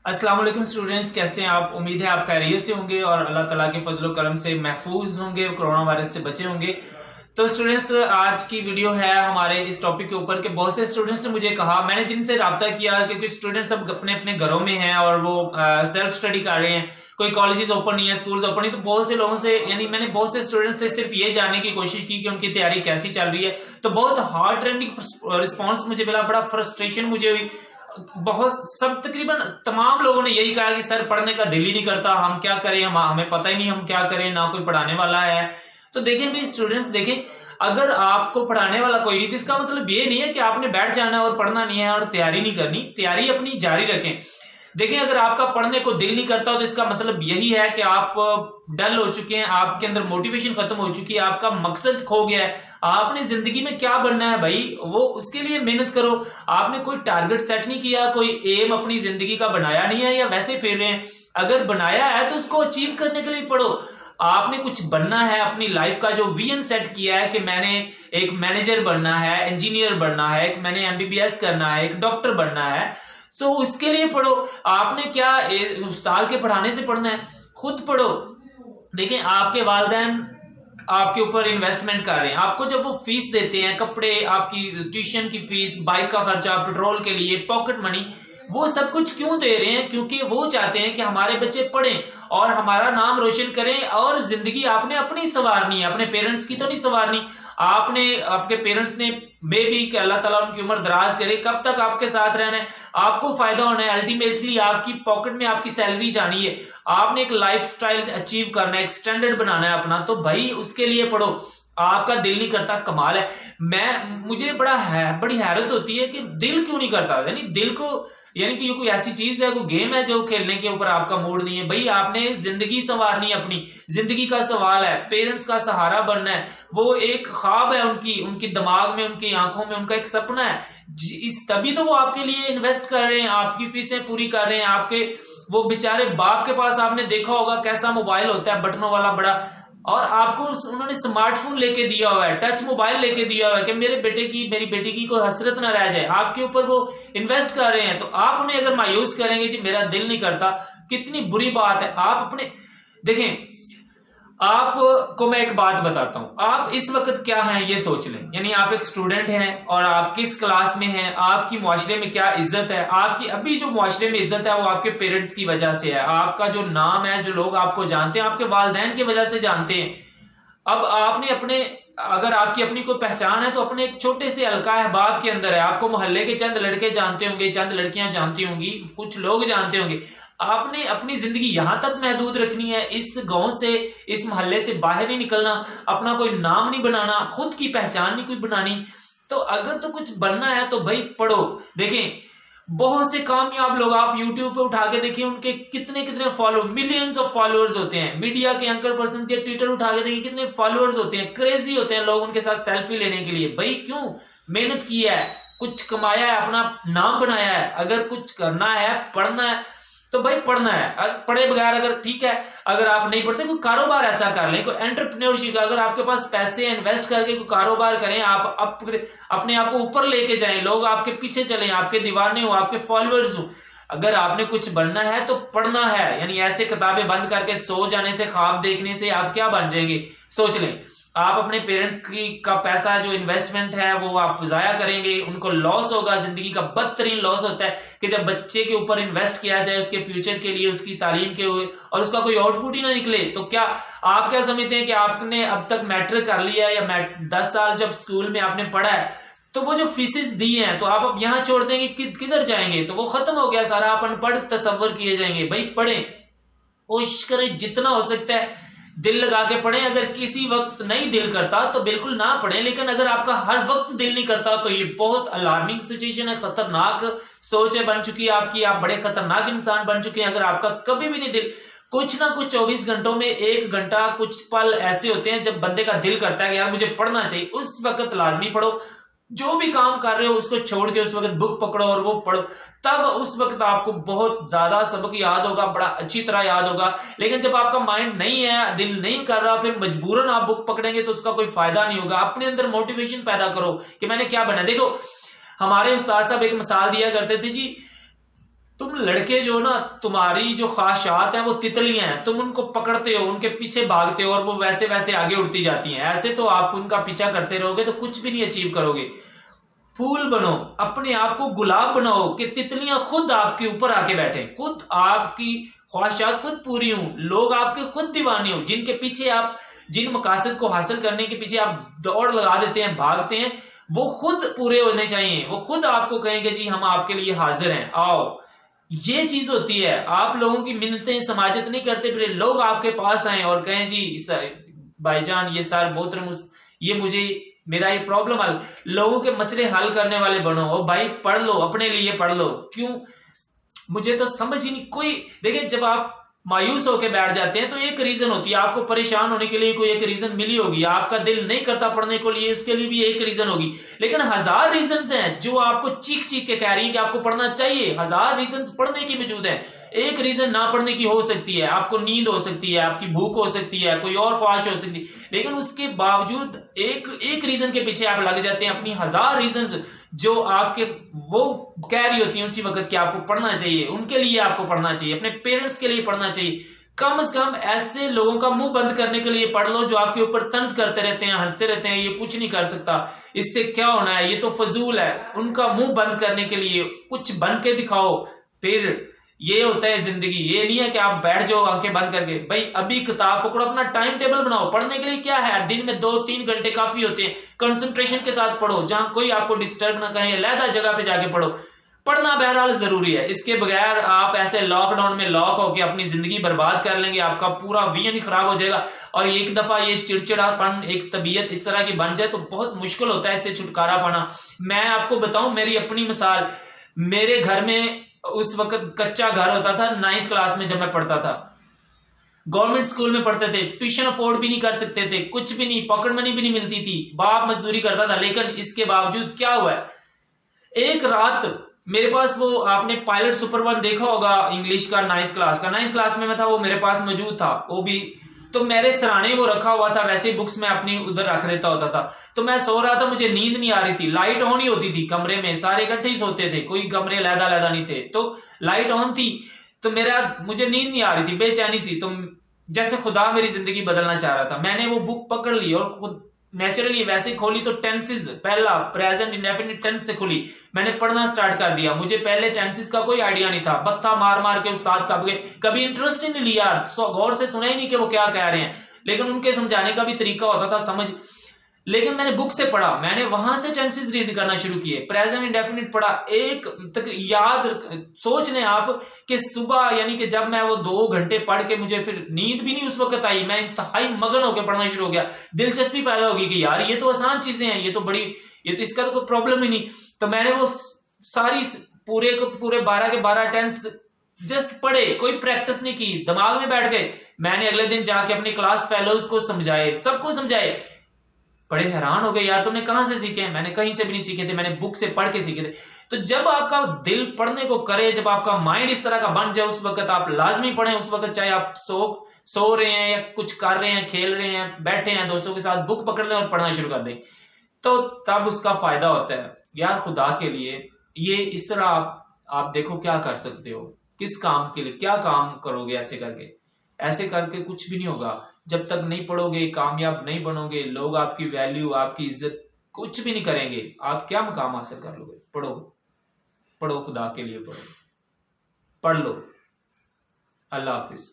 अस्सलाम वालेकुम स्टूडेंट्स, कैसे हैं आप। उम्मीद है आप खैरियत से होंगे और अल्लाह ताला के फजल करम से महफूज होंगे, कोरोना वायरस से बचे होंगे। तो स्टूडेंट्स, आज की वीडियो है हमारे इस टॉपिक के ऊपर कि बहुत से स्टूडेंट्स ने मुझे कहा, मैंने जिनसे राब्ता किया क्योंकि स्टूडेंट्स अब अपने अपने घरों में हैं और वो सेल्फ स्टडी कर रहे हैं, कोई कॉलेजेस ओपन नहीं है, स्कूल्स ओपन नहीं। तो बहुत से लोगों से, यानी मैंने बहुत से स्टूडेंट्स से सिर्फ ये जानने की कोशिश की कि उनकी तैयारी कैसी चल रही है। तो बहुत हार्ट रेंडिंग रिस्पॉन्स मुझे मिला, बड़ा फ्रस्ट्रेशन मुझे हुई। बहुत सब तकरीबन तमाम लोगों ने यही कहा कि सर पढ़ने का दिल ही नहीं करता, हम क्या करें, हमें पता ही नहीं हम क्या करें, ना कोई पढ़ाने वाला है। तो देखें भी स्टूडेंट्स, देखें अगर आपको पढ़ाने वाला कोई नहीं तो इसका मतलब ये नहीं है कि आपने बैठ जाना है और पढ़ना नहीं है और तैयारी नहीं करनी। तैयारी अपनी जारी रखें। देखिए, अगर आपका पढ़ने को दिल नहीं करता तो इसका मतलब यही है कि आप डल हो चुके हैं, आपके अंदर मोटिवेशन खत्म हो चुकी है, आपका मकसद खो गया है। आपने जिंदगी में क्या बनना है भाई, वो उसके लिए मेहनत करो। आपने कोई टारगेट सेट नहीं किया, कोई एम अपनी जिंदगी का बनाया नहीं है, या वैसे फिर रहे हैं। अगर बनाया है तो उसको अचीव करने के लिए पढ़ो। आपने कुछ बनना है, अपनी लाइफ का जो विजन सेट किया है कि मैंने एक मैनेजर बनना है, इंजीनियर बनना है, एक मैंने एमबीबीएस करना है, एक डॉक्टर बनना है, तो उसके लिए पढ़ो। आपने क्या उस्ताद के पढ़ाने से पढ़ना है, खुद पढ़ो। देखिए, आपके वालिदैन आपके ऊपर इन्वेस्टमेंट कर रहे हैं, आपको जब वो फीस देते हैं, कपड़े, आपकी ट्यूशन की फीस, बाइक का खर्चा, पेट्रोल के लिए, पॉकेट मनी, वो सब कुछ क्यों दे रहे हैं? क्योंकि वो चाहते हैं कि हमारे बच्चे पढ़ें और हमारा नाम रोशन करें। और जिंदगी आपने अपनी संवारनी है, अपने पेरेंट्स की तो नहीं संवारनी। आपने, आपके पेरेंट्स ने मे भी कि अल्लाह ताला उनकी उम्र दराज करे, कब तक आपके साथ रहना है, आपको फायदा होना है। अल्टीमेटली आपकी पॉकेट में आपकी सैलरी जानी है, आपने एक लाइफस्टाइल अचीव करना है, एक स्टैंडर्ड बनाना है अपना, तो भाई उसके लिए पढ़ो। आपका दिल नहीं करता, कमाल है। मुझे बड़ी हैरत होती है कि दिल क्यों नहीं करता। यानी दिल को, यानी कि ये कोई ऐसी चीज है, कोई गेम है जो खेलने के ऊपर आपका मूड नहीं है। भाई आपने जिंदगी संवारनी है, अपनी जिंदगी का सवाल है, पेरेंट्स का सहारा बनना है। वो एक ख्वाब है उनकी, उनकी दिमाग में, उनकी आंखों में उनका एक सपना है। इस तभी तो वो आपके लिए इन्वेस्ट कर रहे हैं, आपकी फीसें पूरी कर रहे हैं। आपके वो बेचारे बाप के पास आपने देखा होगा कैसा मोबाइल होता है, बटनों वाला बड़ा, और आपको उन्होंने स्मार्टफोन लेके दिया हुआ है, टच मोबाइल लेके दिया हुआ है कि मेरे बेटे की, मेरी बेटी की कोई हसरत ना रह जाए। आपके ऊपर वो इन्वेस्ट कर रहे हैं, तो आप उन्हें अगर मायूस करेंगे जी मेरा दिल नहीं करता, कितनी बुरी बात है। आप अपने, देखें, आपको मैं एक बात बताता हूं, आप इस वक्त क्या हैं ये सोच लें। यानी आप एक स्टूडेंट हैं और आप किस क्लास में हैं, आपकी मुआशरे में क्या इज्जत है। आपकी अभी जो मुआशरे में इज्जत है वो आपके पेरेंट्स की वजह से है। आपका जो नाम है, जो लोग आपको जानते हैं, आपके वालिदैन की वजह से जानते हैं। अब आपने अपने, अगर आपकी अपनी कोई पहचान है तो अपने एक छोटे से हल्का अहबाब के अंदर है। आपको मोहल्ले के चंद लड़के जानते होंगे, चंद लड़कियां जानती होंगी, कुछ लोग जानते होंगे। आपने अपनी जिंदगी यहां तक महदूद रखनी है, इस गांव से, इस मोहल्ले से बाहर नहीं निकलना, अपना कोई नाम नहीं बनाना, खुद की पहचान नहीं कोई बनानी। तो अगर तो कुछ बनना है तो भाई पढ़ो। देखें, बहुत से कामयाब लोग आप यूट्यूब पे उठा के देखिए, उनके कितने कितने फॉलो, मिलियंस ऑफ फॉलोअर्स होते हैं। मीडिया के एंकर पर्सन के ट्विटर उठा के देखिए, कितने फॉलोअर्स होते हैं, क्रेजी होते हैं लोग उनके साथ सेल्फी लेने के लिए। भाई क्यों? मेहनत की है, कुछ कमाया है, अपना नाम बनाया है। अगर कुछ करना है, पढ़ना है, तो भाई पढ़ना है। पढ़े बगैर अगर, ठीक है, अगर आप नहीं पढ़ते, कोई कारोबार ऐसा कर लें, कोई एंटरप्रेन्योरशिप, अगर आपके पास पैसे इन्वेस्ट करके कोई कारोबार करें, आप अपने आप को ऊपर लेके जाएं, लोग आपके पीछे चलें, आपके दीवाने हो, आपके फॉलोअर्स हो। अगर आपने कुछ बनना है तो पढ़ना है। यानी ऐसे किताबें बंद करके सो जाने से, ख्वाब देखने से आप क्या बन जाएंगे, सोच लें। आप अपने पेरेंट्स की का पैसा, जो इन्वेस्टमेंट है, वो आप जाया करेंगे, उनको लॉस होगा। जिंदगी का बदतरीन लॉस होता है कि जब बच्चे के ऊपर इन्वेस्ट किया जाए, उसके फ्यूचर के लिए, उसकी तालीम के हुए, और उसका कोई आउटपुट ही ना निकले, तो क्या आप क्या समझते हैं कि आपने अब तक मैट्रिक कर लिया है, या 10 साल जब स्कूल में आपने पढ़ा है, तो वो जो फीसेस दी हैं तो आप अब यहां छोड़ देंगे, किधर जाएंगे? तो वो खत्म हो गया सारा, आप अनपढ़ तस्वर किए जाएंगे। भाई पढ़ें, कोशिश करें जितना हो सकता है, दिल लगा के पढ़ें। अगर किसी वक्त नहीं दिल करता तो बिल्कुल ना पढ़ें, लेकिन अगर आपका हर वक्त दिल नहीं करता तो ये बहुत अलार्मिंग सिचुएशन है, खतरनाक सोच है बन चुकी है आपकी, आप बड़े खतरनाक इंसान बन चुके हैं। अगर आपका कभी भी नहीं दिल, कुछ ना कुछ 24 घंटों में 1 घंटा, कुछ पल ऐसे होते हैं जब बंदे का दिल करता है कि यार मुझे पढ़ना चाहिए, उस वक्त लाजमी पढ़ो। जो भी काम कर रहे हो उसको छोड़ के उस वक्त बुक पकड़ो और वो पढ़ो, तब उस वक्त आपको बहुत ज्यादा सबक याद होगा, बड़ा अच्छी तरह याद होगा। लेकिन जब आपका माइंड नहीं है, दिल नहीं कर रहा, फिर मजबूरन आप बुक पकड़ेंगे तो उसका कोई फायदा नहीं होगा। अपने अंदर मोटिवेशन पैदा करो कि मैंने क्या बना। देखो, हमारे उस्ताद साहब एक मिसाल दिया करते थे जी, तुम लड़के जो ना, तुम्हारी जो ख्वाहिशात हैं वो तितलियां हैं, तुम उनको पकड़ते हो, उनके पीछे भागते हो और वो वैसे वैसे आगे उड़ती जाती हैं। ऐसे तो आप उनका पीछा करते रहोगे तो कुछ भी नहीं अचीव करोगे। फूल बनो, अपने आप को गुलाब बनाओ कि तितलियां खुद आपके ऊपर आके बैठे, खुद आपकी ख्वाहिशात खुद पूरी हों, लोग आपके खुद दीवाने हो, जिनके पीछे आप, जिन मकासद को हासिल करने के पीछे आप दौड़ लगा देते हैं, भागते हैं, वो खुद पूरे होने चाहिए। वो खुद आपको कहेंगे जी हम आपके लिए हाजिर हैं, आओ। ये चीज होती है। आप लोगों की मिन्नतें समाजत नहीं करते फिर लोग आपके पास आए और कहें जी भाईजान ये सर मोहतरम, ये मुझे मेरा ये प्रॉब्लम हल, लोगों के मसले हल करने वाले बनो। और भाई पढ़ लो, अपने लिए पढ़ लो। क्यों, मुझे तो समझ ही नहीं कोई। देखिए जब आप मायूस होकर बैठ जाते हैं तो एक रीजन होती है, आपको परेशान होने के लिए कोई एक रीजन मिली होगी, आपका दिल नहीं करता पढ़ने को लिए, उसके लिए भी एक रीजन होगी। लेकिन हजार रीजन हैं जो आपको चीख चीख के कह रही है कि आपको पढ़ना चाहिए। हजार रीजन पढ़ने की मौजूद है, एक रीजन ना पढ़ने की हो सकती है, आपको नींद हो सकती है, आपकी भूख हो सकती है, कोई और ख्वाहिश हो सकती है, लेकिन उसके बावजूद एक रीजन के पीछे आप लग जाते हैं। अपनी हजार रीजन जो आपके वो कह रही होती है उसी वक्त कि आपको पढ़ना चाहिए, उनके लिए आपको पढ़ना चाहिए, अपने पेरेंट्स के लिए पढ़ना चाहिए। कम से कम ऐसे लोगों का मुंह बंद करने के लिए पढ़ लो जो आपके ऊपर तंज करते रहते हैं, हंसते रहते हैं, ये कुछ नहीं कर सकता, इससे क्या होना है, ये तो फजूल है। उनका मुंह बंद करने के लिए कुछ बन के दिखाओ, फिर ये होता है जिंदगी। ये नहीं है कि आप बैठ जाओ आंखें बंद करके। भाई अभी किताब पकड़ो, अपना टाइम टेबल बनाओ। पढ़ने के लिए क्या है, दिन में 2-3 घंटे काफी होते हैं। कंसंट्रेशन के साथ पढ़ो, जहां कोई आपको डिस्टर्ब ना करे, अलग जगह पे जाके पढ़ो। पढ़ना बहरहाल जरूरी है, इसके बगैर आप ऐसे लॉकडाउन में लॉक होकर अपनी जिंदगी बर्बाद कर लेंगे, आपका पूरा विजन ही खराब हो जाएगा। और एक दफा ये चिड़चिड़ापन, एक तबीयत इस तरह की बन जाए तो बहुत मुश्किल होता है इससे छुटकारा पाना। मैं आपको बताऊं मेरी अपनी मिसाल, मेरे घर में उस वक्त कच्चा घर होता था 9th क्लास में जब मैं पढ़ता था। गवर्नमेंट स्कूल में पढ़ते थे, ट्यूशन अफोर्ड भी नहीं कर सकते थे, कुछ भी नहीं, पॉकेट मनी भी नहीं मिलती थी, बाप मजदूरी करता था। लेकिन इसके बावजूद क्या हुआ, एक रात मेरे पास वो, आपने पायलट सुपर 1 देखा होगा इंग्लिश का 9th क्लास का, 9th क्लास में मैं था, वो मेरे पास मौजूद था। वो भी तो मेरे सराहने वो रखा हुआ था, वैसे ही बुक्स में अपनी उधर रख देता होता था। तो मैं सो रहा था, मुझे नींद नहीं आ रही थी, लाइट ऑन ही होती थी कमरे में, सारे इकट्ठे ही सोते थे, कोई कमरे लहदा नहीं थे, तो लाइट ऑन थी। तो मुझे नींद नहीं आ रही थी, बेचैनी सी। तो जैसे खुदा मेरी जिंदगी बदलना चाह रहा था, मैंने वो बुक पकड़ ली और खुद नेचुरली वैसे खोली तो टेंसेस, पहला प्रेजेंट इंडेफिनिट टेंस से खुली, मैंने पढ़ना स्टार्ट कर दिया। मुझे पहले टेंसेस का कोई आइडिया नहीं था, बत्ता मार मार के उस्ताद का कभी इंटरेस्ट ही नहीं लिया, गौर से सुना ही नहीं कि वो क्या कह रहे हैं, लेकिन उनके समझाने का भी तरीका होता था समझ। लेकिन मैंने बुक से पढ़ा, मैंने वहां से टेंसेस रीड करना शुरू किए, प्रेजेंट इंडेफिनिट पढ़ा, एक तक याद सोच लें आप कि सुबह यानी कि जब मैं वो 2 घंटे पढ़ के, मुझे फिर नींद भी नहीं उस वक्त आई, मैं इंतहाई मगन होकर पढ़ना शुरू हो गया। दिलचस्पी पैदा होगी कि यार ये तो आसान चीजें हैं, ये तो इसका तो कोई प्रॉब्लम ही नहीं। तो मैंने वो सारी पूरे 12 के 12 टेंस जस्ट पढ़े, कोई प्रैक्टिस नहीं की, दिमाग में बैठ गए। मैंने अगले दिन जाके अपने क्लास फेलोज को समझाए, सबको समझाए, बड़े हैरान हो गए, यार तुमने कहां से सीखे? मैंने कहीं से भी नहीं सीखे थे, मैंने बुक से पढ़ के सीखे थे। तो जब आपका दिल पढ़ने को करे, जब आपका माइंड इस तरह का बन जाए, उस वक्त आप लाजमी पढ़ें। उस वक्त चाहे आप सो रहे हैं या कुछ कर रहे हैं, खेल रहे हैं, बैठे हैं दोस्तों के साथ, बुक पकड़ लें और पढ़ना शुरू कर दें, तो तब उसका फायदा होता है। यार खुदा के लिए ये इस तरह आप देखो क्या कर सकते हो, किस काम के लिए क्या काम करोगे। ऐसे करके कुछ भी नहीं होगा। जब तक नहीं पढ़ोगे, कामयाब नहीं बनोगे, लोग आपकी वैल्यू, आपकी इज्जत कुछ भी नहीं करेंगे। आप क्या मुकाम हासिल कर लोगे? पढ़ो, खुदा के लिए पढ़ो, पढ़ लो। अल्लाह हाफिज।